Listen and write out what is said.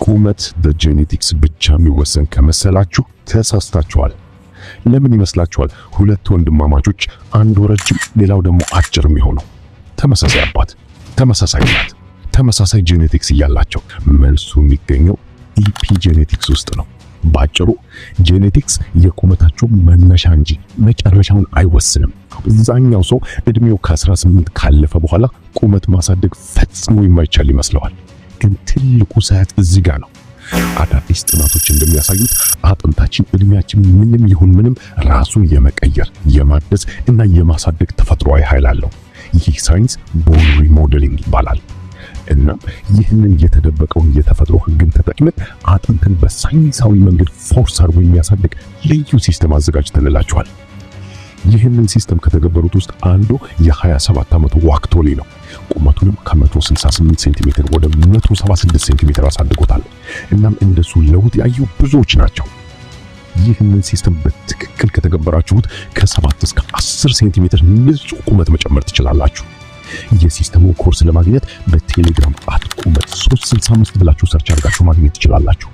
ቁመት በጄኔቲክስ ብቻ የሚወሰን ከመሰላችሁ ተሳስታችኋል። ለምን ይመስላችኋል? ሁለት ወንድማማቾች አንዱ ረጅም ሌላው ደግሞ አጭር የሚሆነው ተመሳሳይ አባት፣ ተመሳሳይ እናት፣ ተመሳሳይ ጄኔቲክስ እያላቸው? መልሱ የሚገኘው ኢፒጄኔቲክስ ውስጥ ነው። ባጭሩ ጄኔቲክስ የቁመታቸው መነሻ እንጂ መጨረሻውን አይወስንም። አብዛኛው ሰው እድሜው ከ18 ካለፈ በኋላ ቁመት ማሳደግ ፈጽሞ የማይቻል ይመስለዋል። ግን ትልቁ ሰዓት እዚህ ጋር ነው። አዳዲስ ጥናቶች እንደሚያሳዩት አጥንታችን እድሜያችን ምንም ይሁን ምንም ራሱን የመቀየር የማደስ እና የማሳደግ ተፈጥሯዊ ኃይል አለው። ይህ ሳይንስ ቦን ሪሞዴሊንግ ይባላል። እናም ይህንን የተደበቀውን የተፈጥሮ ህግን ተጠቅመን አጥንትን በሳይንሳዊ መንገድ ፎርስ አድርጎ የሚያሳድግ ልዩ ሲስተም አዘጋጅተንላችኋል። ይህንን ሲስተም ከተገበሩት ውስጥ አንዱ የ27 ዓመቱ ዋክቶሊ ነው። ቁመቱንም ከ168 ሴንቲሜትር ወደ 176 ሴንቲሜትር አሳድጎታል። እናም እንደሱ ለውጥ ያዩ ብዙዎች ናቸው። ይህንን ሲስተም በትክክል ከተገበራችሁት ከ7 እስከ 10 ሴንቲሜትር ንጹህ ቁመት መጨመር ትችላላችሁ። የሲስተሙ ኮርስ ለማግኘት በቴሌግራም @ቁመት365 ብላችሁ ሰርች አድርጋችሁ ማግኘት ትችላላችሁ።